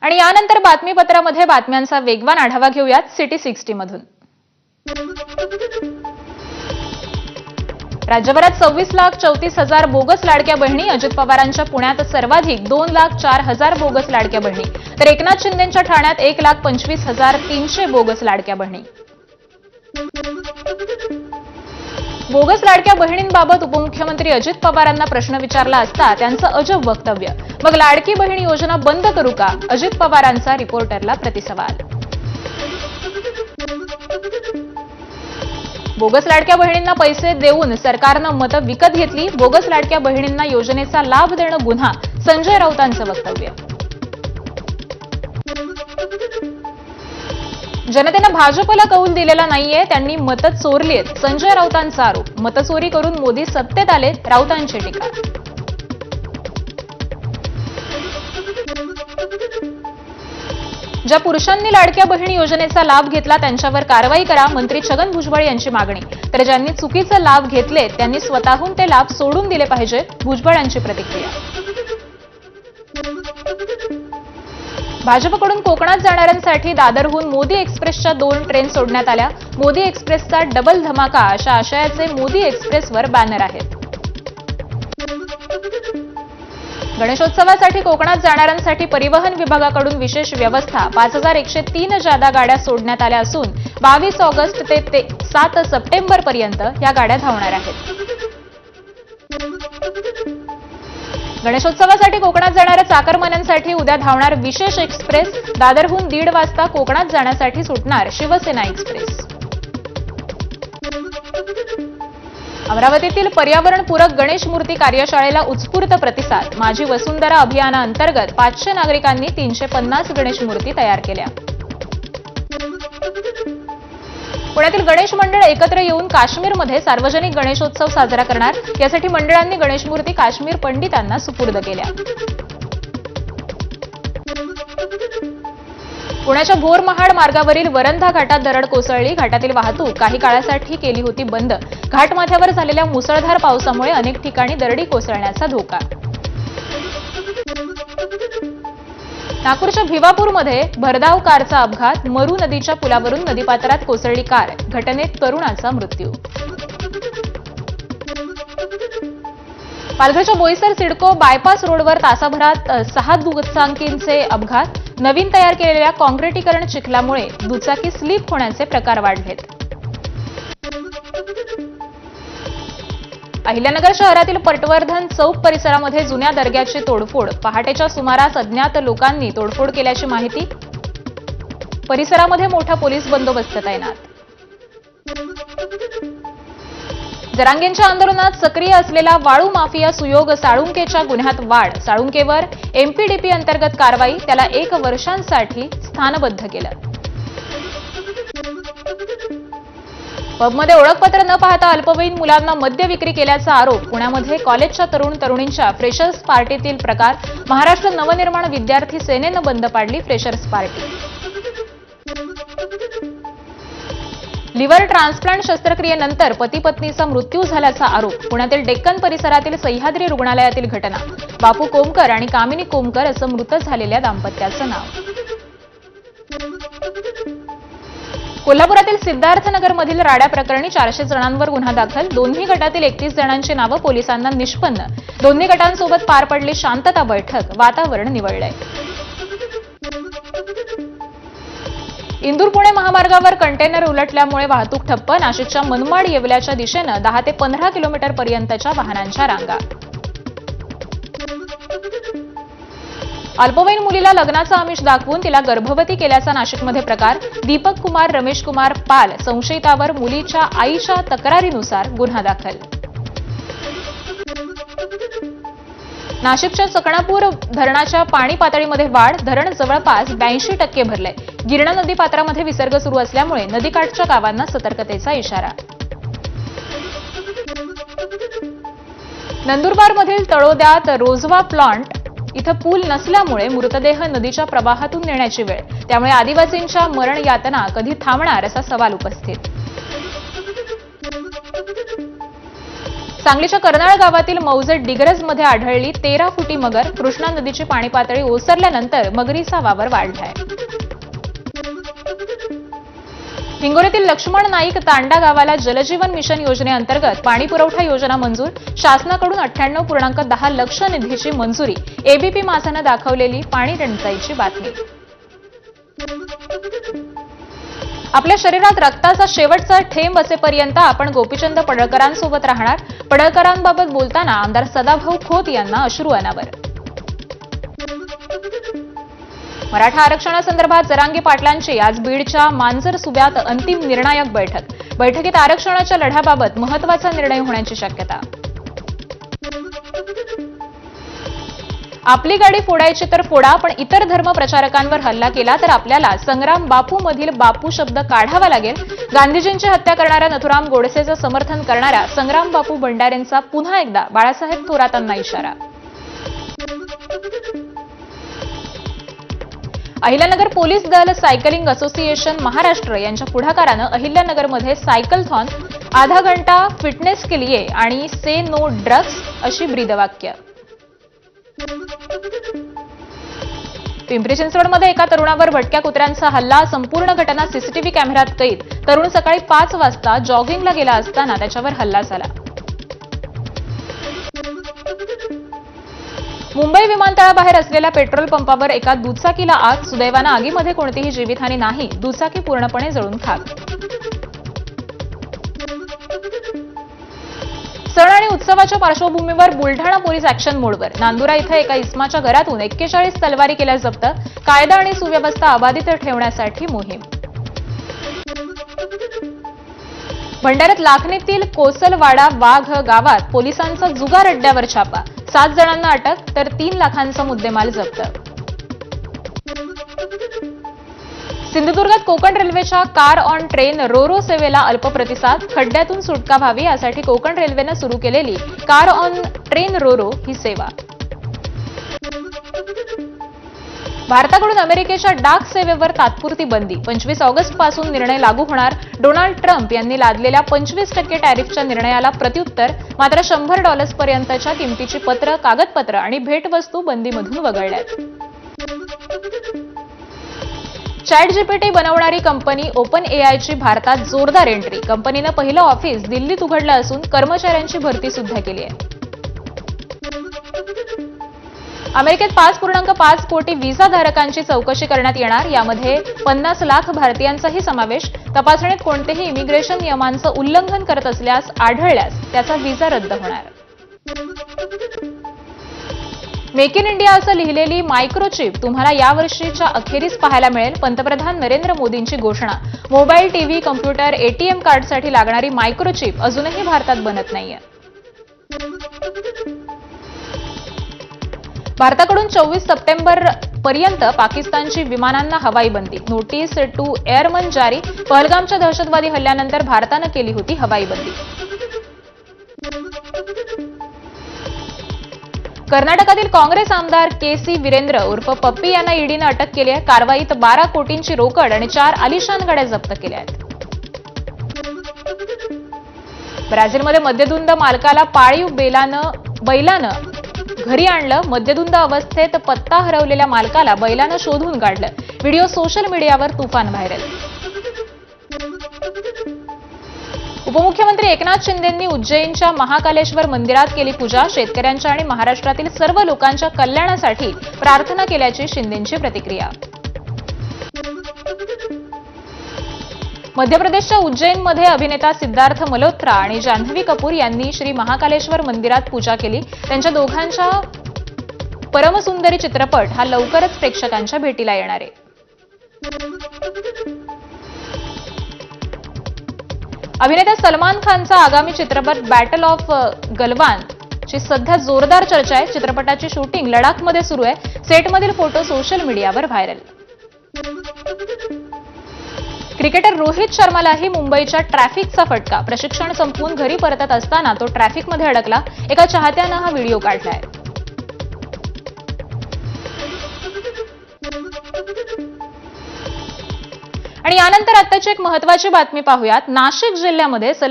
आणि यानंतर बातमीपत्रामध्ये बातम्यांचा वेगवान आढावा घेऊयात सिटी 60 मधून। राज्यभरात 26,34,000 बोगस लाडक्या बहिणी। अजित पवारांच्या पुण्यात सर्वाधिक 2,04,000 बोगस लाडक्या बहिणी, तर एकनाथ शिंदेंच्या ठाण्यात 1,25,300 बोगस लाडक्या बहिणी। बोगस लाडक्या बहिणींबाबत उपमुख्यमंत्री अजित पवारांना प्रश्न विचारला असता त्यांचं अजब वक्तव्य। मग लाडकी बहीण योजना बंद करू का? अजित पवारांचा रिपोर्टरला प्रतिसवाल। बोगस लाडक्या बहिणींना पैसे देऊन सरकारनं मतं विकत घेतली। बोगस लाडक्या बहिणींना योजनेचा लाभ देणं गुन्हा, संजय राऊतांचं वक्तव्य। जनतेनं भाजपला कौल दिलेला नाहीये, त्यांनी मतं चोरलीत, संजय राऊतांचा आरोप। मतचोरी करून मोदी सत्तेत आले, राऊतांची टीका। ज्या पुरुषांनी लाडक्या बहिणी योजनेचा लाभ घेतला त्यांच्यावर कारवाई करा, मंत्री छगन भुजबळ यांची मागणी। तर ज्यांनी चुकीचा लाभ घेतले त्यांनी स्वतःहून ते लाभ सोडून दिले पाहिजे, भुजबळ यांची प्रतिक्रिया। भाजपकडून कोकणात जाणाऱ्यांसाठी दादरहून मोदी एक्सप्रेसच्या 2 ट्रेन सोडण्यात आल्या। मोदी एक्सप्रेसचा डबल धमाका अशा आशयाचे मोदी एक्सप्रेसवर बॅनर आहेत। गणेशोत्सवासाठी कोकणात जाणाऱ्यांसाठी परिवहन विभागाकडून विशेष व्यवस्था। 5,103 जादा गाड्या सोडण्यात आल्या असून 22 ऑगस्ट ते 7 सप्टेंबर पर्यंत या गाड्या धावणार आहेत। गणेशोत्सवासाठी कोकणात जाणाऱ्या चाकरमान्यांसाठी उद्या धावणार विशेष एक्सप्रेस। दादरहून 1:30 वाजता कोकणात जाण्यासाठी सुटणार शिवसेना एक्सप्रेस। अमरावतीतील पर्यावरणपूरक गणेश मूर्ती कार्यशाळेला उत्स्फूर्त प्रतिसाद। माझी वसुंधरा अभियानाअंतर्गत 500 नागरिकांनी 350 गणेश मूर्ती तयार केल्या। पुण्यातील गणेश मंडळ एकत्र येऊन काश्मीरमध्ये सार्वजनिक गणेशोत्सव साजरा करणार। यासाठी मंडळांनी गणेश मूर्ती काश्मीर पंडितांना सुपूर्द केल्या। पुण्याच्या भोर महाड मार्गावरील वरंधा घाटात दरड कोसळली। घाटातील वाहतूक काही काळासाठी केली होती बंद। घाटमाथ्यावर झालेल्या मुसळधार पावसामुळे अनेक ठिकाणी दरडी कोसळण्याचा धोका। नागपूरच्या भिवापूरमध्ये भरधाव कारचा अपघात। मरू नदीच्या पुलावरून नदीपात्रात कोसळली कार, घटनेत तरुणाचा मृत्यू। पालघरच्या बोईसर सिडको बायपास रोडवर तासाभरात 6 दुचाकींचे अपघात। नवीन तयार केलेल्या काँक्रिटीकरण चिखलामुळे दुचाकी स्लिप होण्याचे प्रकार वाढलेत। अहिल्यानगर शहरातील पटवर्धन चौक परिसरामध्ये जुन्या दर्ग्याची तोडफोड। पहाटेच्या सुमारास अज्ञात लोकांनी तोडफोड केल्याची माहिती। परिसरामध्ये मोठा पोलीस बंदोबस्त तैनात। जरांगेंच्या आंदोलनात सक्रिय असलेला वाळू माफिया सुयोग साळुंकेच्या गुन्ह्यात वाढ। साळुंकेवर एमपीडीपी अंतर्गत कारवाई, त्याला 1 वर्षांसाठी स्थानबद्ध केलं। पबमध्ये ओळखपत्र न पाहता अल्पवयीन मुलांना मद्य विक्री केल्याचा आरोप। पुण्यामध्ये कॉलेजच्या तरुण तरुणींच्या फ्रेशर्स पार्टीतील प्रकार। महाराष्ट्र नवनिर्माण विद्यार्थी सेनेनं बंद पाडली फ्रेशर्स पार्टी। लिव्हर ट्रान्सप्लांट शस्त्रक्रियेनंतर पती पत्नीचा मृत्यू झाल्याचा आरोप। पुण्यातील डेक्कन परिसरातील सह्याद्री रुग्णालयातील घटना। बापू कोमकर आणि कामिनी कोमकर असं मृत झालेल्या दाम्पत्याचं नाव। कोल्हापुरातील सिद्धार्थनगरमधील राड्या प्रकरणी 400 जणांवर गुन्हा दाखल। दोन्ही गटातील 31 जणांची नावं पोलिसांना निष्पन्न। दोन्ही गटांसोबत पार पडली शांतता बैठक, वातावरण निवळलंय। इंदूर पुणे महामार्गावर कंटेनर उलटल्यामुळे वाहतूक ठप्प। नाशिकच्या मनमाड येवल्याच्या दिशेनं 10 ते 15 किलोमीटर पर्यंतच्या वाहनांच्या रांगा। अल्पवयीन मुलीला लग्नाचा आमिष दाखवून तिला गर्भवती केल्याचा नाशिकमध्ये प्रकार। दीपक कुमार रमेश कुमार पाल संशयितावर मुलीच्या आईच्या तक्रारीनुसार गुन्हा दाखल। नाशिकच्या चकणापूर धरणाच्या पाणी पातळीमध्ये वाढ। धरण जवळपास 82% भरलंय। गिरणा नदीपात्रामध्ये विसर्ग सुरू असल्यामुळे नदीकाठच्या गावांना सतर्कतेचा इशारा। नंदुरबारमधील तळोद्यात रोजवा प्लांट इथं पूल नसल्यामुळे मृतदेह नदीच्या प्रवाहातून नेण्याची वेळ। त्यामुळे आदिवासींच्या मरण यातना कधी थांबणार असा सवाल उपस्थित। सांगलीच्या कर्नाळ गावातील मौजे डिग्रजमध्ये आढळली 13 फुटी मगर. कृष्णा नदीची पाणी पातळी ओसरल्यानंतर मगरीचा वावर वाढलाय. हिंगोलीतील लक्ष्मण नाईक तांडा गावाला जलजीवन मिशन योजनेअंतर्गत पाणी पुरवठा योजना मंजूर. शासनाकडून 98.10 लाख निधीची मंजुरी. एबीपी माझानं दाखवलेली पाणी टंचाईची बातमी. आपल्या शरीरात रक्ताचा शेवटचा थेंब असेपर्यंत आपण गोपीचंद पडळकरांसोबत राहणार. पडळकरांबाबत बोलताना आमदार सदाभाऊ खोत यांना अश्रू अनावर. मराठा आरक्षणासंदर्भात जरांगे पाटलांची आज बीडच्या मांजर सुब्यात अंतिम निर्णायक बैठक. बैठकीत आरक्षणाच्या लढ्याबाबत महत्त्वाचा निर्णय होण्याची शक्यता. आपली गाडी फोडायची तर फोडा, पण इतर धर्म प्रचारकांवर हल्ला केला तर आपल्याला संग्राम बापू मधील बापू शब्द काढावा लागेल. गांधीजींची हत्या करणाऱ्या नथुराम गोडसेचं समर्थन करणाऱ्या संग्राम बापू भंडारेंचा पुन्हा एकदा बाळासाहेब थोरातांना इशारा. अहिल्यानगर पोलीस दल सायकलिंग असोसिएशन महाराष्ट्र यांच्या पुढाकारानं अहिल्यानगरमध्ये सायकलथॉन, आधा घंटा फिटनेस के लिए आणि से नो ड्रग्स अशी ब्रीदवाक्य. पिंपरी चिंचवडमध्ये एका तरुणावर भटक्या कुत्र्यांचा हल्ला. संपूर्ण घटना सीसीटीव्ही कॅमेऱ्यात कैद. तरुण सकाळी 5 वाजता जॉगिंगला गेला असताना त्याच्यावर हल्ला झाला. मुंबई विमानतळाबाहेर असलेल्या पेट्रोल पंपावर एका दुचाकीला आग. सुदैवानं आगीमध्ये कोणतीही जीवितहानी नाही. दुचाकी पूर्णपणे जळून खाक. सण आणि उत्सवाच्या पार्श्वभूमीवर बुलढाणा पोलीस ऍक्शन मोडवर. नांदुरा इथं एका इस्माच्या घरातून 41 तलवारी केल्या जप्त. कायदा आणि सुव्यवस्था अबाधित ठेवण्यासाठी मोहीम. भंडाऱ्यात लाखनीतील कोसलवाडा वाघ गावात पोलिसांचा जुगार अड्ड्यावर छापा. 7 जणांना अटक तर 3 लाखांचा मुद्देमाल जप्त. सिंधुदुर्गात कोकण रेल्वेच्या कार ऑन ट्रेन रोरो सेवेला अल्प प्रतिसाद. खड्ड्यातून सुटका व्हावी यासाठी कोकण रेल्वेनं सुरू केलेली कार ऑन ट्रेन रोरो ही सेवा. भारताकडून अमेरिकेच्या डाक सेवेवर तात्पुरती बंदी. 25 ऑगस्टपासून निर्णय लागू होणार. डोनाल्ड ट्रम्प यांनी लादलेल्या 25% टॅरिफच्या निर्णयाला प्रत्युत्तर. मात्र $100 पर्यंतच्या किमतीची पत्र, कागदपत्र आणि भेटवस्तू बंदीमधून वगळल्यात. चॅटजीपीटी बनवणारी कंपनी ओपन एआयची भारतात जोरदार एंट्री. कंपनीनं पहिलं ऑफिस दिल्लीत उघडलं असून कर्मचाऱ्यांची भरती सुद्धा केली आहे. अमेरिकेत 5.5 कोटी व्हिसाधारकांची चौकशी करण्यात येणार. यामध्ये 50 लाख भारतीयांचाही समावेश. तपासणीत कोणतेही इमिग्रेशन नियमांचं उल्लंघन करत असल्यास आढळल्यास त्याचा व्हिसा रद्द होणार. मेक इन इंडिया असं लिहिलेली मायक्रोचिप तुम्हाला यावर्षीच्या अखेरीस पाहायला मिळेल. पंतप्रधान नरेंद्र मोदींची घोषणा. मोबाईल, टीव्ही, कम्प्युटर, एटीएम कार्डसाठी लागणारी मायक्रोचिप अजूनही भारतात बनत नाहीये. भारताकडून 24 सप्टेंबर पर्यंत पाकिस्तानची विमानांना हवाई बंदी. नोटीस टू एअरमन जारी. पहलगामच्या दहशतवादी हल्ल्यानंतर भारतानं केली होती हवाई बंदी. कर्नाटकातील काँग्रेस आमदार के.सी. वीरेंद्र उर्फ पप्पी यांना ईडीनं अटक केली आहे. कारवाईत 12 कोटींची रोकड आणि 4 आलिशान गाड्या जप्त केल्या आहेत. ब्राझीलमध्ये मद्यधुंद मालकाला पाळीव बैलानं घरी आणलं. मद्यधुंद अवस्थेत पत्ता हरवलेल्या मालकाला बैलानं शोधून काढलं. व्हिडिओ सोशल मीडियावर तुफान व्हायरल. उपमुख्यमंत्री एकनाथ शिंदेंनी उज्जैनच्या महाकालेश्वर मंदिरात केली पूजा. शेतकऱ्यांच्या आणि महाराष्ट्रातील सर्व लोकांच्या कल्याणासाठी प्रार्थना केल्याची शिंदेंची प्रतिक्रिया. मध्य प्रदेशच्या उज्जैनमध्ये अभिनेता सिद्धार्थ मल्होत्रा आणि जान्हवी कपूर यांनी श्री महाकालेश्वर मंदिरात पूजा केली. त्यांच्या दोघांच्या परमसुंदरी चित्रपट हा लवकरच प्रेक्षकांच्या भेटीला येणार आहे. अभिनेता सलमान खानचा आगामी चित्रपट बॅटल ऑफ गलवान ची सध्या जोरदार चर्चा आहे. चित्रपटाची शूटिंग लडाखमध्ये सुरू आहे. सेटमधील फोटो सोशल मीडियावर व्हायरल. क्रिकेटर रोहित शर्मालाही मुंबईच्या ट्रॅफिकचा फटका. प्रशिक्षण संपवून घरी परतत असताना तो ट्रॅफिकमध्ये अडकला. एका चाहत्यानं हा व्हिडिओ काढलाय. आणि यानंतर आत्ताची एक महत्त्वाची बातमी पाहूयात. नाशिक जिल्ह्यामध्ये